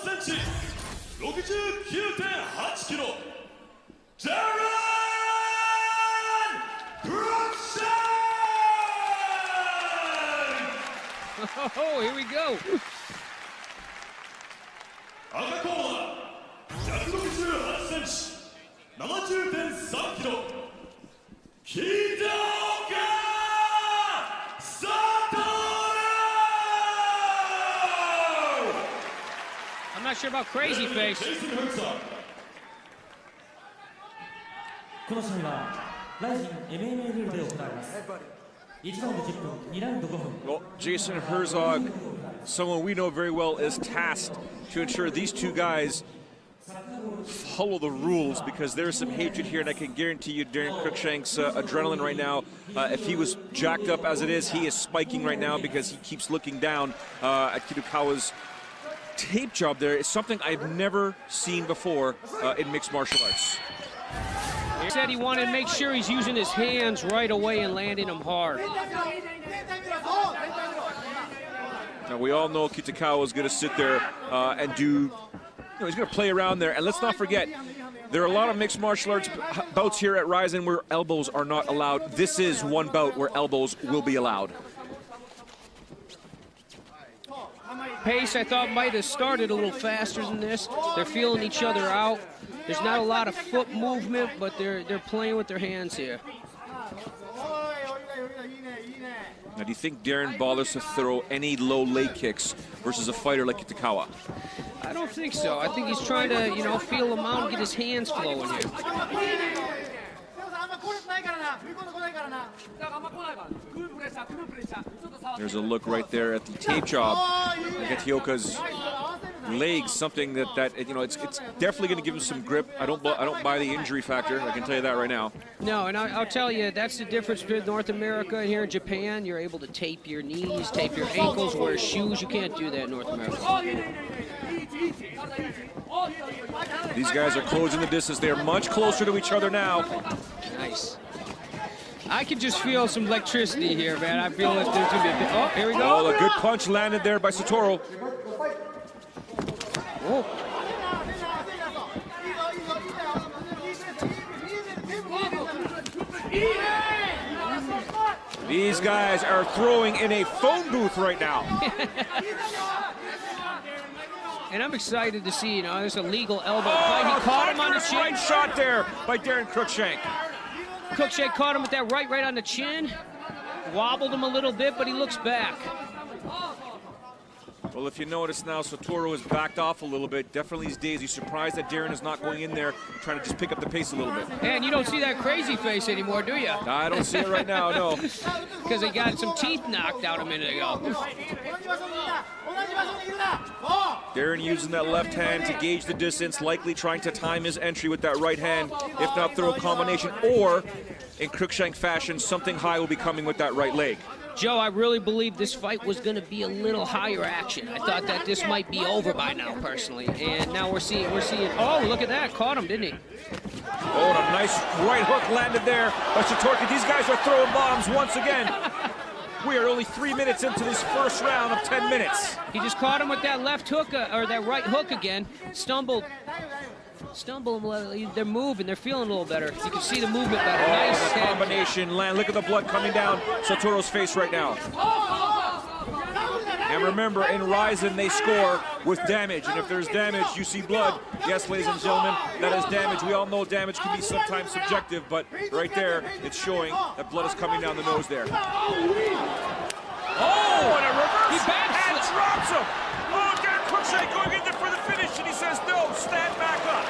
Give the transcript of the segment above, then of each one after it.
センチ、69.8 キロ、Darren Brookshank! Oh, here we go. 赤コーナー、168センチ、70.3 キロ、北岡サトル。 I'm not sure about Crazy Face. この試合はライジン MMA ルールで行われます。1ラウンド10分、2ラウンド5分。 Well, Jason Herzog, someone we know very well, is tasked to ensure these two guys follow the rules, because there's some hatred here, and I can guarantee you Darren Cruikshank's adrenaline right now, if he was jacked up as it is, he is spiking right now because he keeps looking down at Kitakawa's tape job there. It's something I've never seen before in mixed martial arts. He said he wanted to make sure he's using his hands right away and landing them hard. Now, we all know Kitakawa is going to sit there and do, he's going to play around there. And let's not forget, there are a lot of mixed martial arts bouts here at Rizin where elbows are not allowed. This is one bout where elbows will be allowed. Pace, I thought, might have started a little faster than this. They're feeling each other out. There's not a lot of foot movement, but they're playing with their hands here. Now, do you think Darren bothers to throw any low leg kicks versus a fighter like Kitakawa? I don't think so. I think he's trying to, feel them out and get his hands flowing here. There's a look right there at the tape job. Getioka's legs, something that it's definitely going to give him some grip. I don't buy the injury factor. I can tell you that right now. No, and I'll tell you, that's the difference between North America and here in Japan. You're able to tape your knees, tape your ankles, wear shoes. You can't do that in North America. These guys are closing the distance. They are much closer to each other now. Nice. I can just feel some electricity here, man. I feel that there's going to be a bit. Oh, here we go. Oh, a good punch landed there by Satoru. Oh. These guys are throwing in a phone booth right now. And I'm excited to see, there's a legal elbow fight. He caught him on the chin. Right shot there by Darren Cruikshank. Cruikshank caught him with that right on the chin. Wobbled him a little bit, but he looks back. Well, if you notice now, Satoru has backed off a little bit. Definitely these days, he's surprised that Darren is not going in there, trying to just pick up the pace a little bit. And you don't see that Crazy Face anymore, do you? I don't see it right now, no. Because he got some teeth knocked out a minute ago. Darren using that left hand to gauge the distance, likely trying to time his entry with that right hand, if not throw a combination, or in Cruikshank fashion, something high will be coming with that right leg. Joe, I really believe this fight was going to be a little higher action. I thought that this might be over by now, personally. And now we're seeing. Oh, look at that! Caught him, didn't he? Oh, and a nice right hook landed there by Satoru. These guys are throwing bombs once again. We are only 3 minutes into this first round of 10 minutes. He just caught him with that left hook, or that right hook again. Stumbled, they're moving, they're feeling a little better. You can see the movement better. Oh, nice the combination land. Look at the blood coming down Satoru's face right now. And remember, in Rizin, they score with damage. And if there's damage, you see blood. Yes, ladies and gentlemen, that is damage. We all know damage can be sometimes subjective, but right there, it's showing that blood is coming down the nose there. Oh, and a reverse hand drops him. Oh, Darren Cruikshank going in there for the finish, and he says, no, stand back up.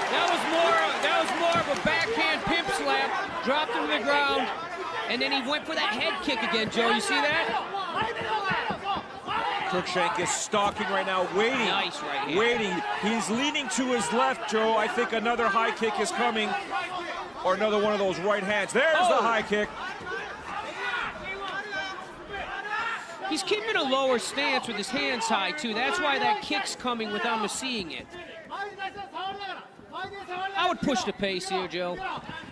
That was more of a backhand pimp slap. Dropped him to the ground, and then he went for that head kick again, Joe. You see that? Cruikshank is stalking right now, waiting. Nice right here. Waiting. He's leaning to his left, Joe. I think another high kick is coming, or another one of those right hands. There's the high kick. He's keeping a lower stance with his hands high, too. That's why that kick's coming without him seeing it. I would push the pace here, Joe.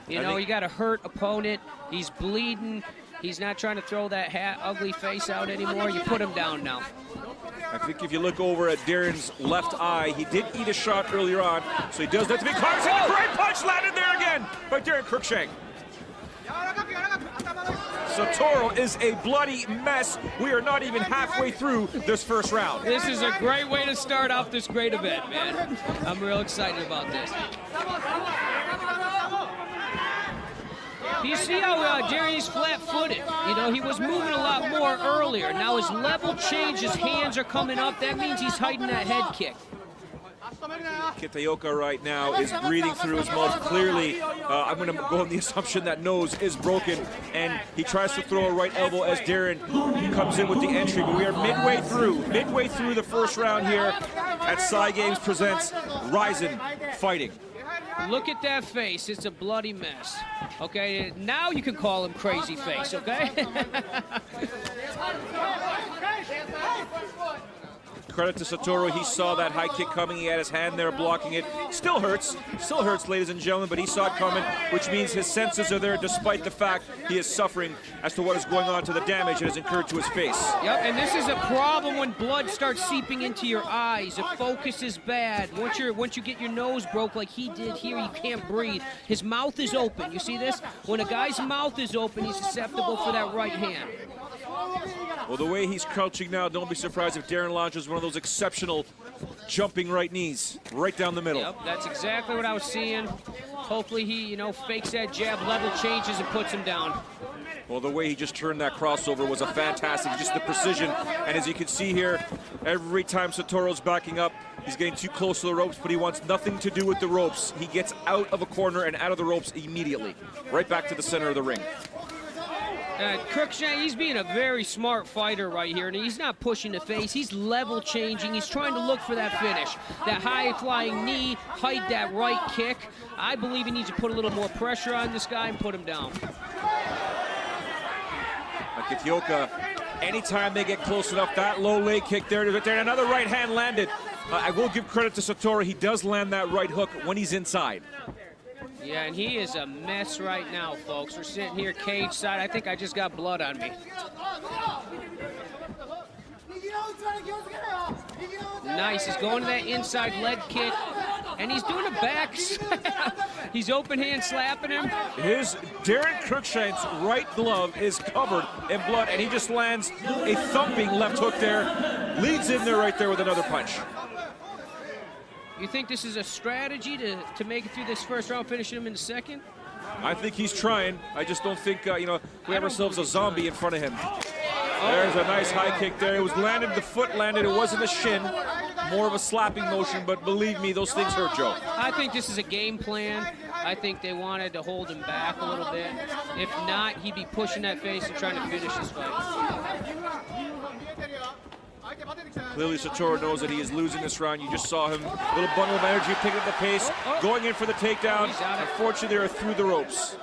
You got a hurt opponent. He's bleeding. He's not trying to throw that ugly face out anymore. You put him down now. I think if you look over at Darren's left eye, he did eat a shot earlier on, so he does have to be cautious. A great punch landed there again by Darren Cruikshank. Satoru is a bloody mess. We are not even halfway through this first round. This is a great way to start off this great event, man. I'm real excited about this. You see how Darren's flat-footed. You know, he was moving a lot more earlier. Now his level changed, his hands are coming up. That means he's hiding that head kick. Kitaoka right now is breathing through his mouth. Clearly, I'm going to go on the assumption that nose is broken, and he tries to throw a right elbow as Darren comes in with the entry. But we are midway through the first round here at Psy Games Presents Rizin Fighting. Look at that face. It's a bloody mess. Okay, now you can call him crazy face, okay? Credit to Satoru, he saw that high kick coming, he had his hand there blocking it. Still hurts, ladies and gentlemen, but he saw it coming, which means his senses are there despite the fact he is suffering as to what is going on to the damage that has incurred to his face. Yep, and this is a problem when blood starts seeping into your eyes. If focus is bad, once you get your nose broke like he did here, you can't breathe. His mouth is open, you see this? When a guy's mouth is open, he's susceptible for that right hand. Well, the way he's crouching now, don't be surprised if Darren launches one of those exceptional jumping right knees right down the middle. Yep, that's exactly what I was seeing. Hopefully he, you know, fakes that jab, level changes, and puts him down. Well, the way he just turned that crossover was a fantastic, just the precision. And as you can see here, every time Satoru's backing up, he's getting too close to the ropes, but he wants nothing to do with the ropes. He gets out of a corner and out of the ropes immediately, right back to the center of the ring. Cruikshank, he's being a very smart fighter right here, and he's not pushing the face. He's level changing. He's trying to look for that finish, that high-flying knee, hide that right kick. I believe he needs to put a little more pressure on this guy and put him down. Kitaoka, anytime they get close enough, that low leg kick there, another right hand landed. I will give credit to Satoru. He does land that right hook when he's inside. Yeah, and he is a mess right now, folks. We're sitting here cage side. I think I just got blood on me. Nice, he's going to that inside leg kick, and he's doing a back slap. He's open hand slapping him. His Darren Cruikshank's right glove is covered in blood, and he just lands a thumping left hook there. Leads in there right there with another punch. You think this is a strategy to make it through this first round, finishing him in the second? I think he's trying. I just don't think, you know, we have ourselves a zombie in front of him. There's a nice high kick there. It was landed, the foot landed. It wasn't a shin, more of a slapping motion, but believe me, those things hurt, Joe. I think this is a game plan. I think they wanted to hold him back a little bit. If not, he'd be pushing that face and trying to finish this fight. Clearly, Satoru knows that he is losing this round. You just saw him, a little bundle of energy, picking up the pace, going in for the takedown. Unfortunately, they are through the ropes.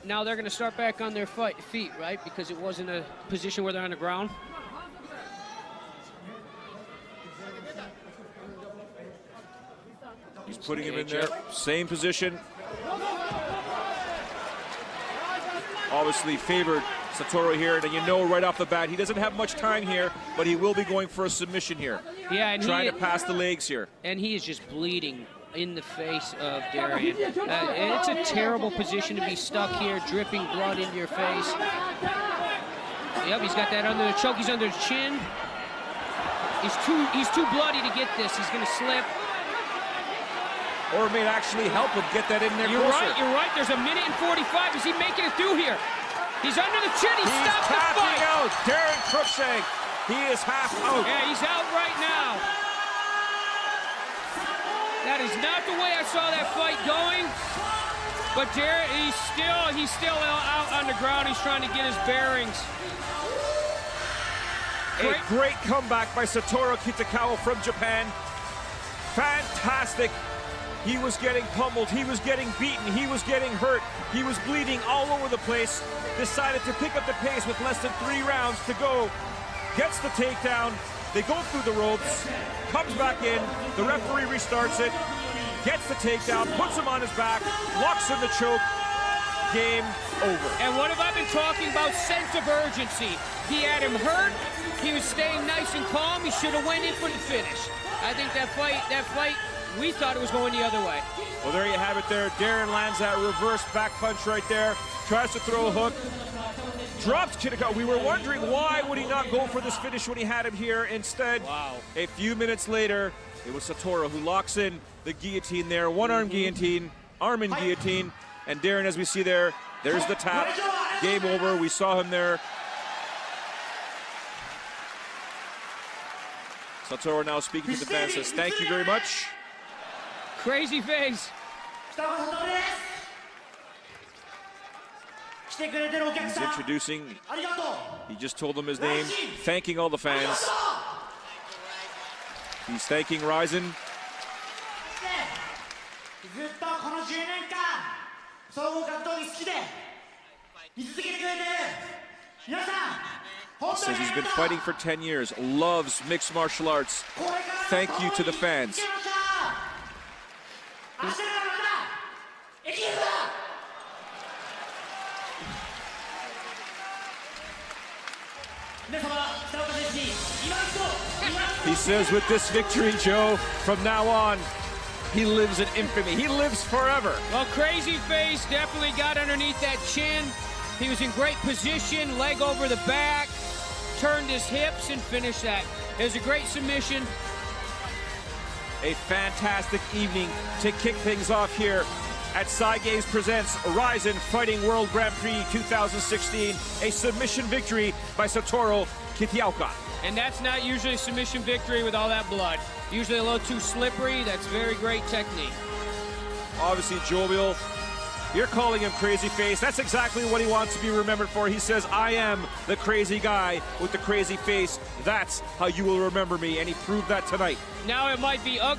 Now they're going to start back on their feet, right? Because it wasn't a position where they're on the ground. He's putting him in there, same position. Obviously favored Satoru here, and you know right off the bat he doesn't have much time here, but he will be going for a submission here. Yeah, and trying to pass the legs here. And he is just bleeding in the face of Darren. It's a terrible position to be stuck here, dripping blood into your face. Yep, he's got that under the choke. He's under the chin. He's too bloody to get this. He's going to slip. Or it may actually help him get that in there You're closer. You're right. There's a minute and 45. Is he making it through here? He's under the chin. He's stopped the fight. Out. Darren Cruikshank, he is half out. Yeah, he's out right now. That is not the way I saw that fight going. But Darren, he's still out on the ground. He's trying to get his bearings. A great comeback by Satoru Kitagawa from Japan. Fantastic. He was getting pummeled, he was getting beaten, he was getting hurt, he was bleeding all over the place. Decided to pick up the pace with less than 3 rounds to go. Gets the takedown, they go through the ropes, comes back in, the referee restarts it, gets the takedown, puts him on his back, locks in the choke, game over. And what have I been talking about? Sense of urgency. He had him hurt. He was staying nice and calm. He should have went in for the finish. I think that fight, we thought it was going the other way. Well, there you have it there. Darren lands that reverse back punch right there. Tries to throw a hook. Drops Kitagawa. We were wondering why would he not go for this finish when he had him here. Instead, wow. A few minutes later, it was Satoru who locks in the guillotine there. One-arm guillotine, arm in guillotine. And Darren, as we see there, there's the tap. Game over. We saw him there. Satoru now speaking to the fans, says thank you very much. Crazy face. He's introducing, he just told them his name, thanking all the fans. He's thanking Ryzen. He says he's been fighting for 10 years, loves mixed martial arts. Thank you to the fans. He says with this victory, Joe, from now on, he lives in infamy. He lives forever. Well, Crazy Face definitely got underneath that chin. He was in great position, leg over the back, turned his hips and finished that. It was a great submission. A fantastic evening to kick things off here at Cygaze presents Ryzen Fighting World Grand Prix 2016. A submission victory by Satoru Kitaoka. And that's not usually a submission victory with all that blood. Usually a little too slippery. That's very great technique. Obviously jovial. You're calling him Crazy Face. That's exactly what he wants to be remembered for. He says, I am the crazy guy with the crazy face. That's how you will remember me. And he proved that tonight. Now it might be ugly.